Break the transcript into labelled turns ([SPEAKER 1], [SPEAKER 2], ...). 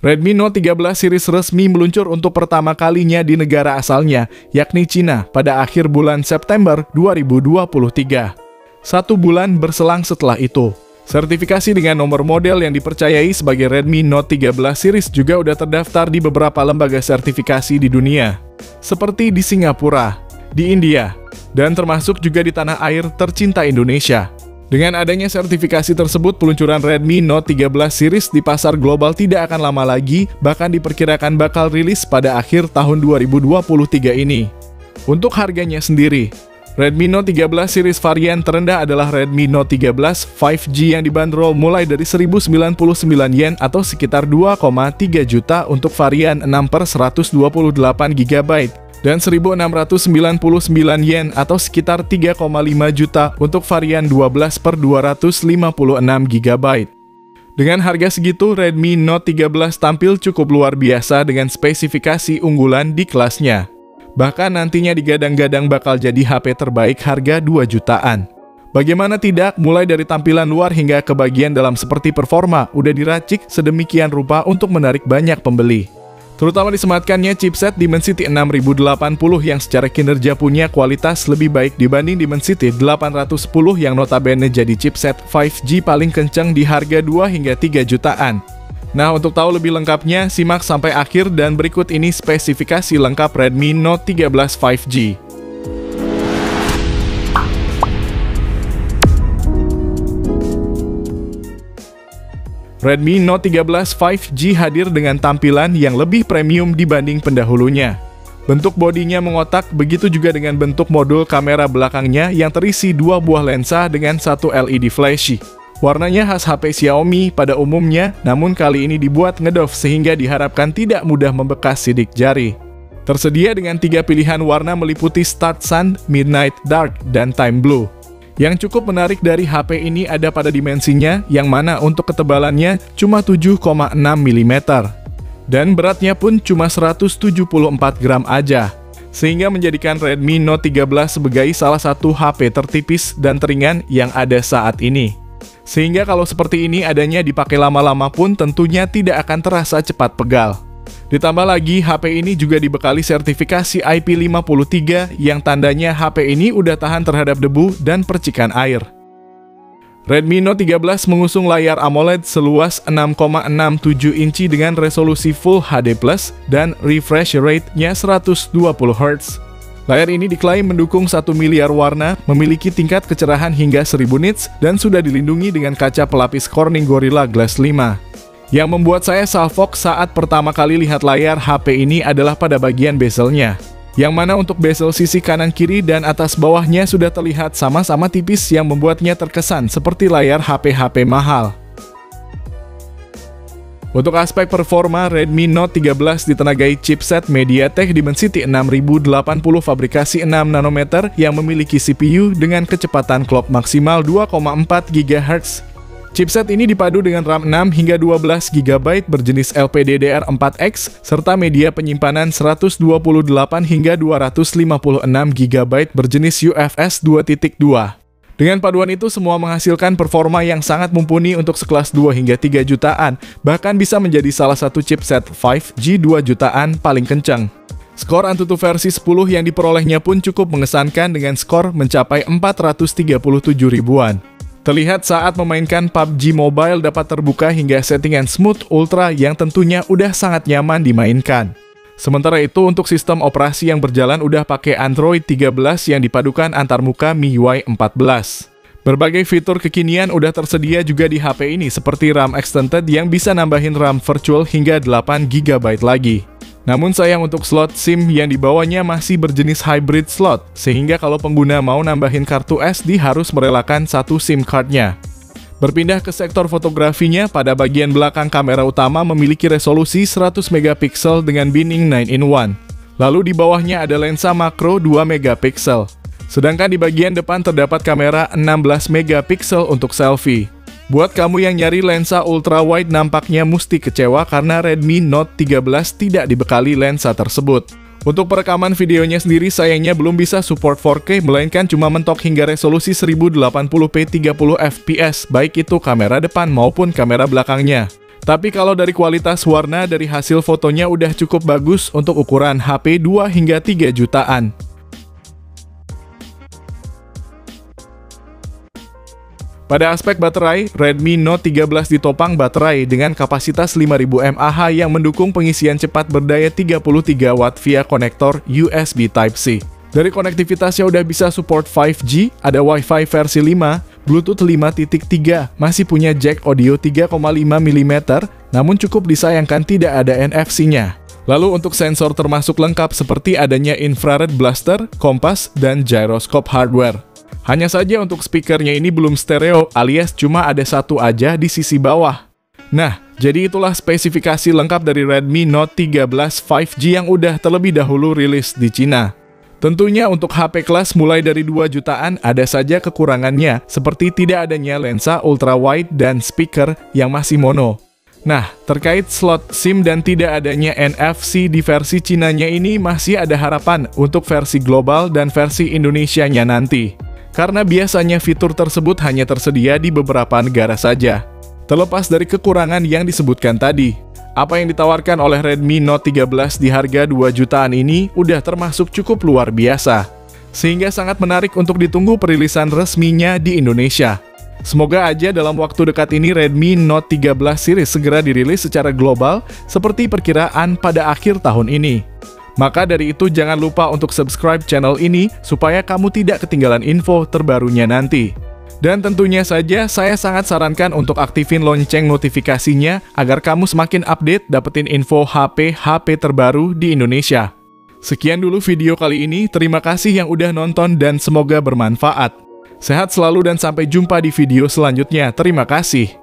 [SPEAKER 1] Redmi Note 13 series resmi meluncur untuk pertama kalinya di negara asalnya, yakni Cina, pada akhir bulan September 2023. 1 bulan berselang setelah itu, sertifikasi dengan nomor model yang dipercayai sebagai Redmi Note 13 series juga udah terdaftar di beberapa lembaga sertifikasi di dunia, seperti di Singapura, di India, dan termasuk juga di tanah air tercinta Indonesia. Dengan adanya sertifikasi tersebut, peluncuran Redmi Note 13 series di pasar global tidak akan lama lagi, bahkan diperkirakan bakal rilis pada akhir tahun 2023 ini. Untuk harganya sendiri, Redmi Note 13 series varian terendah adalah Redmi Note 13 5G yang dibanderol mulai dari 1099 Yen atau sekitar 2,3 juta untuk varian 6/128 GB. Dan 1.699 Yen atau sekitar 3,5 juta untuk varian 12/256 GB. Dengan harga segitu, Redmi Note 13 tampil cukup luar biasa dengan spesifikasi unggulan di kelasnya. Bahkan nantinya digadang-gadang bakal jadi HP terbaik harga 2 jutaan. Bagaimana tidak, mulai dari tampilan luar hingga ke bagian dalam seperti performa, udah diracik sedemikian rupa untuk menarik banyak pembeli. Terutama disematkannya chipset Dimensity 6080 yang secara kinerja punya kualitas lebih baik dibanding Dimensity 810 yang notabene jadi chipset 5G paling kencang di harga 2 hingga 3 jutaan. Nah, untuk tahu lebih lengkapnya, simak sampai akhir dan berikut ini spesifikasi lengkap Redmi Note 13 5G. Redmi Note 13 5G hadir dengan tampilan yang lebih premium dibanding pendahulunya. Bentuk bodinya mengotak, begitu juga dengan bentuk modul kamera belakangnya yang terisi 2 buah lensa dengan 1 LED flashy. Warnanya khas HP Xiaomi pada umumnya, namun kali ini dibuat ngedove sehingga diharapkan tidak mudah membekas sidik jari. Tersedia dengan 3 pilihan warna meliputi Start Sun, Midnight Dark, dan Time Blue. Yang cukup menarik dari HP ini ada pada dimensinya, yang mana untuk ketebalannya cuma 7,6 mm. Dan beratnya pun cuma 174 gram aja. Sehingga menjadikan Redmi Note 13 sebagai salah satu HP tertipis dan teringan yang ada saat ini. Sehingga kalau seperti ini adanya dipakai lama-lama pun tentunya tidak akan terasa cepat pegal. Ditambah lagi, HP ini juga dibekali sertifikasi IP53 yang tandanya HP ini udah tahan terhadap debu dan percikan air. Redmi Note 13 mengusung layar AMOLED seluas 6,67 inci dengan resolusi Full HD+, dan refresh rate-nya 120 Hz. Layar ini diklaim mendukung 1 miliar warna, memiliki tingkat kecerahan hingga 1000 nits, dan sudah dilindungi dengan kaca pelapis Corning Gorilla Glass 5. Yang membuat saya salfok saat pertama kali lihat layar HP ini adalah pada bagian bezelnya. Yang mana untuk bezel sisi kanan kiri dan atas bawahnya sudah terlihat sama-sama tipis yang membuatnya terkesan seperti layar HP-HP mahal. Untuk aspek performa, Redmi Note 13 ditenagai chipset MediaTek Dimensity 6080 fabrikasi 6 nanometer yang memiliki CPU dengan kecepatan clock maksimal 2,4 GHz. Chipset ini dipadu dengan RAM 6 hingga 12 GB berjenis LPDDR4X serta media penyimpanan 128 hingga 256 GB berjenis UFS 2.2. Dengan paduan itu semua menghasilkan performa yang sangat mumpuni untuk sekelas 2 hingga 3 jutaan, bahkan bisa menjadi salah satu chipset 5G 2 jutaan paling kencang. Skor Antutu versi 10 yang diperolehnya pun cukup mengesankan dengan skor mencapai 437 ribuan. Terlihat saat memainkan PUBG Mobile dapat terbuka hingga settingan Smooth Ultra yang tentunya udah sangat nyaman dimainkan. Sementara itu untuk sistem operasi yang berjalan udah pakai Android 13 yang dipadukan antarmuka MIUI 14. Berbagai fitur kekinian udah tersedia juga di HP ini seperti RAM extended yang bisa nambahin RAM virtual hingga 8 GB lagi. Namun sayang untuk slot SIM yang dibawanya masih berjenis hybrid slot, sehingga kalau pengguna mau nambahin kartu SD harus merelakan satu SIM cardnya. Berpindah ke sektor fotografinya, pada bagian belakang kamera utama memiliki resolusi 100 megapiksel dengan binning 9-in-1. Lalu di bawahnya ada lensa makro 2 megapiksel. Sedangkan di bagian depan terdapat kamera 16 megapiksel untuk selfie. Buat kamu yang nyari lensa ultra wide nampaknya mesti kecewa karena Redmi Note 13 tidak dibekali lensa tersebut. Untuk perekaman videonya sendiri sayangnya belum bisa support 4K, melainkan cuma mentok hingga resolusi 1080p 30 fps, baik itu kamera depan maupun kamera belakangnya. Tapi kalau dari kualitas warna dari hasil fotonya udah cukup bagus untuk ukuran HP 2 hingga 3 jutaan. Pada aspek baterai, Redmi Note 13 ditopang baterai dengan kapasitas 5000 mAh yang mendukung pengisian cepat berdaya 33 Watt via konektor USB Type-C. Dari konektivitasnya udah bisa support 5G, ada Wi-Fi versi 5, Bluetooth 5.3, masih punya jack audio 3,5 mm, namun cukup disayangkan tidak ada NFC-nya. Lalu untuk sensor termasuk lengkap seperti adanya infrared blaster, kompas, dan gyroscope hardware. Hanya saja untuk speakernya ini belum stereo alias cuma ada satu aja di sisi bawah. Nah, jadi itulah spesifikasi lengkap dari Redmi Note 13 5G yang udah terlebih dahulu rilis di Cina. Tentunya untuk HP kelas mulai dari 2 jutaan ada saja kekurangannya, seperti tidak adanya lensa ultrawide dan speaker yang masih mono. Nah, terkait slot SIM dan tidak adanya NFC di versi Cinanya ini masih ada harapan untuk versi global dan versi Indonesianya nanti. Karena biasanya fitur tersebut hanya tersedia di beberapa negara saja. Terlepas dari kekurangan yang disebutkan tadi, apa yang ditawarkan oleh Redmi Note 13 di harga 2 jutaan ini udah termasuk cukup luar biasa. Sehingga sangat menarik untuk ditunggu perilisan resminya di Indonesia. Semoga aja dalam waktu dekat ini Redmi Note 13 series segera dirilis secara global seperti perkiraan pada akhir tahun ini. Maka dari itu jangan lupa untuk subscribe channel ini supaya kamu tidak ketinggalan info terbarunya nanti. Dan tentunya saja saya sangat sarankan untuk aktifin lonceng notifikasinya agar kamu semakin update dapetin info HP terbaru di Indonesia. Sekian dulu video kali ini, terima kasih yang udah nonton dan semoga bermanfaat. Sehat selalu dan sampai jumpa di video selanjutnya, terima kasih.